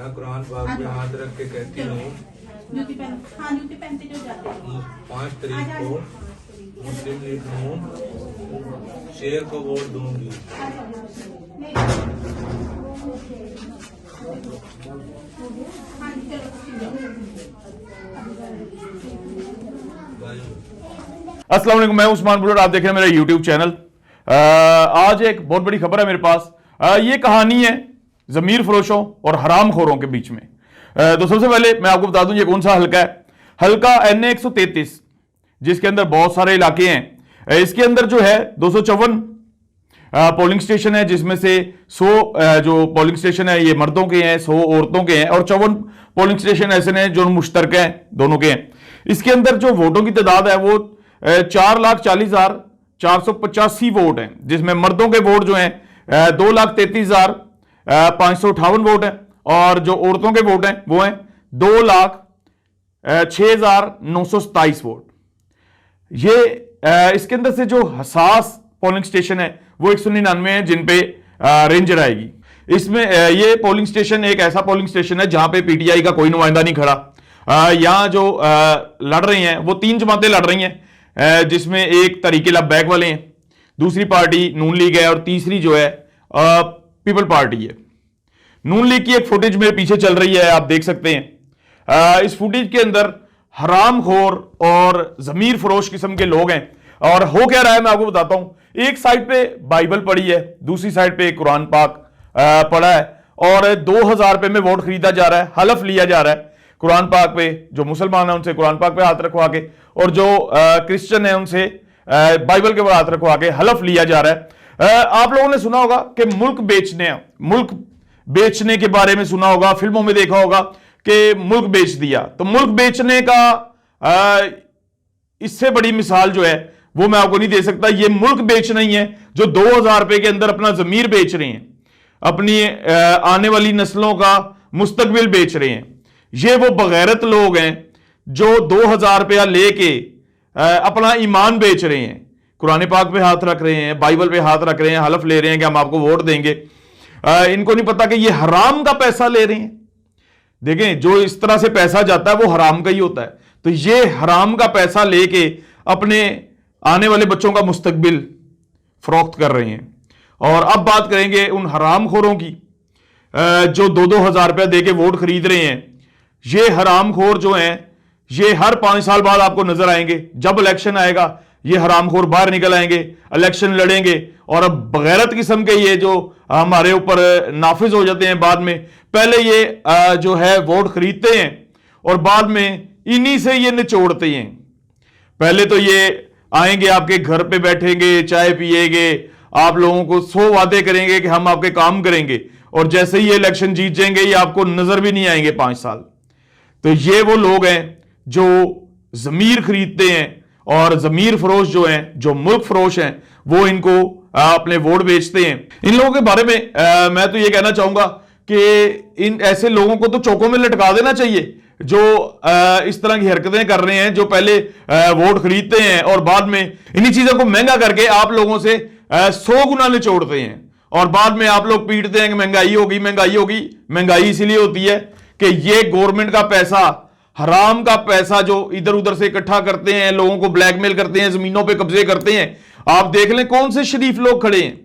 मैं कुरान पाक पे हाथ रख के कहती हूँ 5 तारीख को मुस्लिम लीग नून शेर को वोट दूंगी। अस्सलाम वालेकुम, मैं उस्मान बुलट, आप देख रहे हैं मेरा यूट्यूब चैनल। आज एक बहुत बड़ी खबर है मेरे पास। ये कहानी है जमीर फरोशों और हराम खोरों के बीच में। तो सबसे पहले मैं आपको बता दूं ये कौन सा हल्का है। हल्का NA 133, जिसके अंदर बहुत सारे इलाके हैं। इसके अंदर जो है 254 पोलिंग स्टेशन है, जिसमें से 100 जो पोलिंग स्टेशन है ये मर्दों के हैं, 100 औरतों के हैं, और 54 पोलिंग स्टेशन ऐसे हैं जो मुश्तरक हैं, दोनों के हैं। इसके अंदर जो वोटों की तादाद है वो 4,40,485 वोट हैं, जिसमें मर्दों के वोट जो हैं 2,33,558 वोट हैं, और जो औरतों के वोट हैं वो हैं 2,06,927 वोट। ये इसके अंदर से जो हसास पोलिंग स्टेशन है वो 199 है, जिन पे रेंजर आएगी। इसमें ये पोलिंग स्टेशन एक ऐसा पोलिंग स्टेशन है जहां पे PTI का कोई नुमाइंदा नहीं खड़ा। यहां जो लड़ रही हैं वो 3 जमातें लड़ रही हैं, जिसमें एक तरीके लबैक वाले हैं, दूसरी पार्टी नून लीग है, और तीसरी जो है पीपल पार्टी है। नून लीग की एक फुटेज मेरे पीछे चल रही है, आप देख सकते हैं। इस फुटेज के अंदर हरामखोर और जमीर फरोश किस्म के लोग हैं। और हो क्या रहा है मैं आपको बताता हूं। एक साइड पे बाइबल पड़ी है, दूसरी साइड पे कुरान पाक पड़ा है, और 2000 रुपए में वोट खरीदा जा रहा है, हलफ लिया जा रहा है कुरान पाक पे। जो मुसलमान है उनसे कुरान पाक पे हाथ रखवा के, और जो क्रिश्चियन है उनसे बाइबल के ऊपर हाथ रखवा के हलफ लिया जा रहा है। आप लोगों ने सुना होगा कि मुल्क बेचने के बारे में सुना होगा, फिल्मों में देखा होगा कि मुल्क बेच दिया। तो मुल्क बेचने का इससे बड़ी मिसाल जो है वो मैं आपको नहीं दे सकता। ये मुल्क बेच नहीं है जो 2000 रुपए के अंदर अपना जमीर बेच रहे हैं, अपनी आने वाली नस्लों का मुस्तकबिल बेच रहे हैं। ये वो बगैरत लोग हैं जो 2000 रुपया लेके अपना ईमान बेच रहे हैं, कुरान पाक पे हाथ रख रहे हैं, बाइबल पे हाथ रख रहे हैं, हलफ ले रहे हैं कि हम आपको वोट देंगे। इनको नहीं पता कि ये हराम का पैसा ले रहे हैं। देखें, जो इस तरह से पैसा जाता है वो हराम का ही होता है। तो ये हराम का पैसा लेके अपने आने वाले बच्चों का मुस्तकबिल फरोख्त कर रहे हैं। और अब बात करेंगे उन हरामखोरों की जो 2-2 हजार रुपया देके वोट खरीद रहे हैं। ये हरामखोर जो हैं ये हर 5 साल बाद आपको नजर आएंगे। जब इलेक्शन आएगा ये हरामखोर बाहर निकल आएंगे, इलेक्शन लड़ेंगे, और अब बगैरत किस्म के ये जो हमारे ऊपर नाफिज हो जाते हैं बाद में। पहले ये जो है वोट खरीदते हैं और बाद में इन्हीं से ये निचोड़ते हैं। पहले तो ये आएंगे, आपके घर पे बैठेंगे, चाय पिएंगे, आप लोगों को 100 वादे करेंगे कि हम आपके काम करेंगे, और जैसे ही ये इलेक्शन जीत जाएंगे ये आपको नजर भी नहीं आएंगे 5 साल। तो ये वो लोग हैं जो जमीर खरीदते हैं, और जमीर फरोश जो हैं, जो मुल्क फरोश हैं, वो इनको अपने वोट बेचते हैं। इन लोगों के बारे में मैं तो ये कहना चाहूंगा कि इन ऐसे लोगों को तो चौकों में लटका देना चाहिए जो इस तरह की हरकतें कर रहे हैं, जो पहले वोट खरीदते हैं और बाद में इन्हीं चीजों को महंगा करके आप लोगों से 100 गुना निचोड़ते हैं, और बाद में आप लोग पीटते हैं कि महंगाई होगी, महंगाई होगी। महंगाई इसीलिए होती है कि ये गवर्नमेंट का पैसा, हराम का पैसा जो इधर उधर से इकट्ठा करते हैं, लोगों को ब्लैकमेल करते हैं, जमीनों पे कब्जे करते हैं। आप देख लें कौन से शरीफ लोग खड़े हैं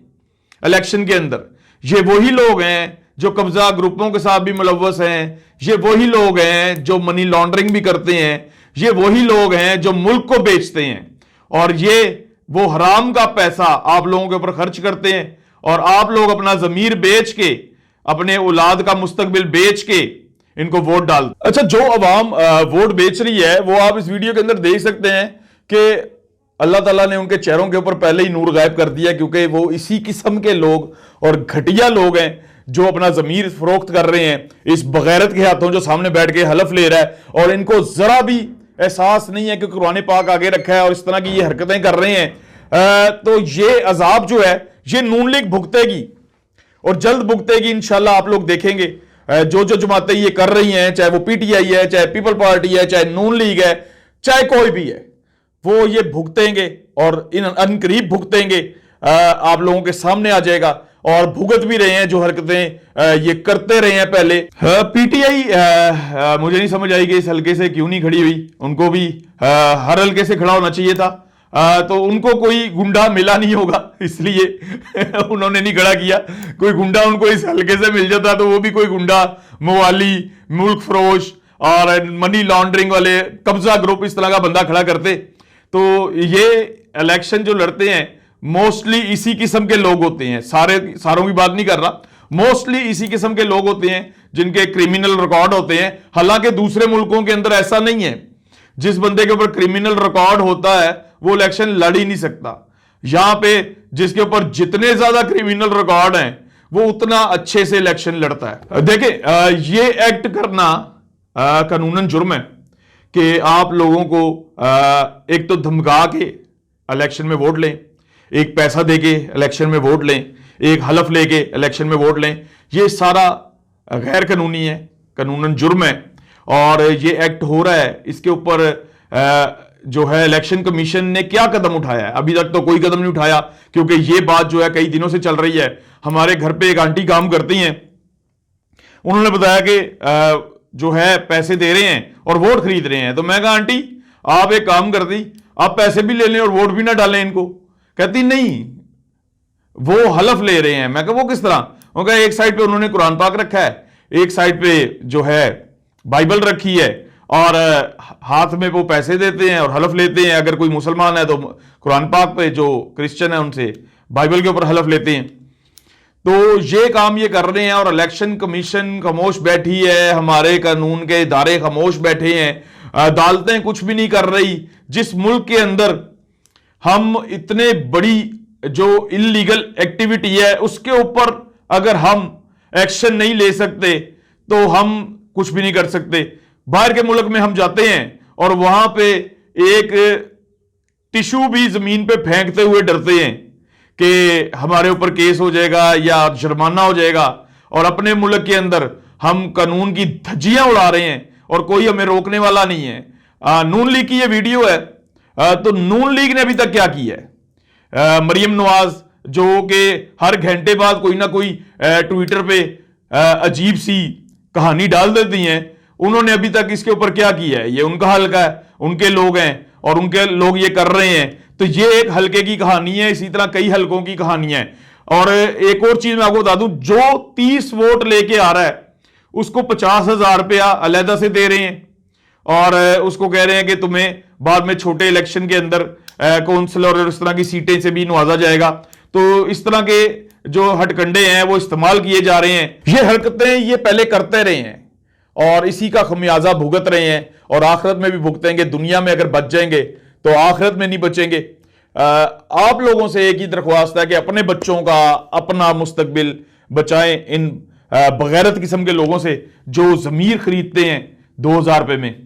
इलेक्शन के अंदर। ये वही लोग हैं जो कब्जा ग्रुपों के साथ भी मुलव्वस हैं, ये वही लोग हैं जो मनी लॉन्ड्रिंग भी करते हैं, ये वही लोग हैं जो मुल्क को बेचते हैं, और ये वो हराम का पैसा आप लोगों के ऊपर खर्च करते हैं, और आप लोग अपना जमीर बेच के, अपने औलाद का मुस्तकबिल बेच के इनको वोट डाल। अच्छा, जो अवाम वोट बेच रही है वो आप इस वीडियो के अंदर देख सकते हैं कि अल्लाह ताला ने उनके चेहरों के ऊपर पहले ही नूर गायब कर दिया, क्योंकि वो इसी किस्म के लोग और घटिया लोग हैं जो अपना जमीर फरोख्त कर रहे हैं इस बगैरत के हाथों जो सामने बैठ के हलफ ले रहा है, और इनको जरा भी एहसास नहीं है कि कुरान पाक आगे रखा है और इस तरह की ये हरकतें कर रहे हैं। तो ये अजाब जो है ये नून लीग भुगतेगी, और जल्द भुगतेगी इंशाल्लाह। आप लोग देखेंगे जो जो जमातें ये कर रही हैं, चाहे वो PTI है, चाहे पीपल पार्टी है, चाहे नून लीग है, चाहे कोई भी है, वो ये भुगतेंगे, और इन अनकरीब भुगतेंगे। आप लोगों के सामने आ जाएगा। और भुगत भी रहे हैं जो हरकतें ये करते रहे हैं पहले। पीटीआई मुझे नहीं समझ आई कि इस हल्के से क्यों नहीं खड़ी हुई। उनको भी हर हल्के से खड़ा होना चाहिए था। तो उनको कोई गुंडा मिला नहीं होगा इसलिए उन्होंने नहीं खड़ा किया। कोई गुंडा उनको इस हल्के से मिल जाता तो वो भी कोई गुंडा, मवाली, मुल्क फरोश और मनी लॉन्ड्रिंग वाले कब्जा ग्रुप इस तरह का बंदा खड़ा करते। तो ये इलेक्शन जो लड़ते हैं मोस्टली इसी किस्म के लोग होते हैं। सारों की बात नहीं कर रहा, मोस्टली इसी किस्म के लोग होते हैं जिनके क्रिमिनल रिकॉर्ड होते हैं। हालांकि दूसरे मुल्कों के अंदर ऐसा नहीं है। जिस बंदे के ऊपर क्रिमिनल रिकॉर्ड होता है वो इलेक्शन लड़ ही नहीं सकता। यहां पे जिसके ऊपर जितने ज्यादा क्रिमिनल रिकॉर्ड हैं वो उतना अच्छे से इलेक्शन लड़ता है। देखिए ये एक्ट करना कानूनन जुर्म है कि आप लोगों को एक तो धमका के इलेक्शन में वोट लें, एक पैसा देके इलेक्शन में वोट लें, एक हलफ लेके इलेक्शन में वोट लें। ये सारा गैर कानूनी है, कानूनन जुर्म है और ये एक्ट हो रहा है। इसके ऊपर जो है इलेक्शन कमीशन ने क्या कदम उठाया है? अभी तक तो कोई कदम नहीं उठाया, क्योंकि ये बात जो है कई दिनों से चल रही है। हमारे घर पे एक आंटी काम करती हैं, उन्होंने बताया कि जो है पैसे दे रहे हैं और वोट खरीद रहे हैं। तो मैं कहा आंटी आप एक काम कर दी, आप पैसे भी ले लें और वोट भी ना डालें इनको। कहती नहीं वो हलफ ले रहे हैं। मैं कहा वो किस तरह? वो कहा एक साइड पे उन्होंने कुरान पाक रखा है, एक साइड पे जो है बाइबल रखी है और हाथ में वो पैसे देते हैं और हलफ लेते हैं। अगर कोई मुसलमान है तो कुरान पाक पे, जो क्रिश्चियन है उनसे बाइबल के ऊपर हलफ लेते हैं। तो ये काम ये कर रहे हैं और इलेक्शन कमीशन खामोश बैठी है, हमारे कानून के इदारे खामोश बैठे हैं, अदालतें कुछ भी नहीं कर रही। जिस मुल्क के अंदर हम इतने बड़ी जो इलीगल एक्टिविटी है उसके ऊपर अगर हम एक्शन नहीं ले सकते तो हम कुछ भी नहीं कर सकते। बाहर के मुल्क में हम जाते हैं और वहां पे एक टिश्यू भी जमीन पे फेंकते हुए डरते हैं कि हमारे ऊपर केस हो जाएगा या जुर्माना हो जाएगा, और अपने मुल्क के अंदर हम कानून की धज्जियां उड़ा रहे हैं और कोई हमें रोकने वाला नहीं है। नून लीग की ये वीडियो है। तो नून लीग ने अभी तक क्या किया है? मरियम नवाज जो कि हर घंटे बाद कोई ना कोई ट्विटर पे अजीब सी कहानी डाल देती हैं, उन्होंने अभी तक इसके ऊपर क्या किया है? ये उनका हल्का है, उनके लोग हैं और उनके लोग ये कर रहे हैं। तो ये एक हल्के की कहानी है, इसी तरह कई हल्कों की कहानियां हैं। और एक और चीज मैं आपको बता दूं, जो 30 वोट लेके आ रहा है उसको 50,000 रुपया अलहदा से दे रहे हैं और उसको कह रहे हैं कि तुम्हें बाद में छोटे इलेक्शन के अंदर कौंसिल और इस तरह की सीटें से भी नवाजा जाएगा। तो इस तरह के जो हटकंडे हैं वो इस्तेमाल किए जा रहे हैं। ये हरकतें ये पहले करते रहे हैं और इसी का खमियाजा भुगत रहे हैं और आखिरत में भी भुगतेंगे। दुनिया में अगर बच जाएंगे तो आखिरत में नहीं बचेंगे। आप लोगों से एक ही दरख्वास्त है कि अपने बच्चों का अपना मुस्तकबिल बचाएं इन बगैरत किस्म के लोगों से जो जमीर खरीदते हैं 2000 रुपए में।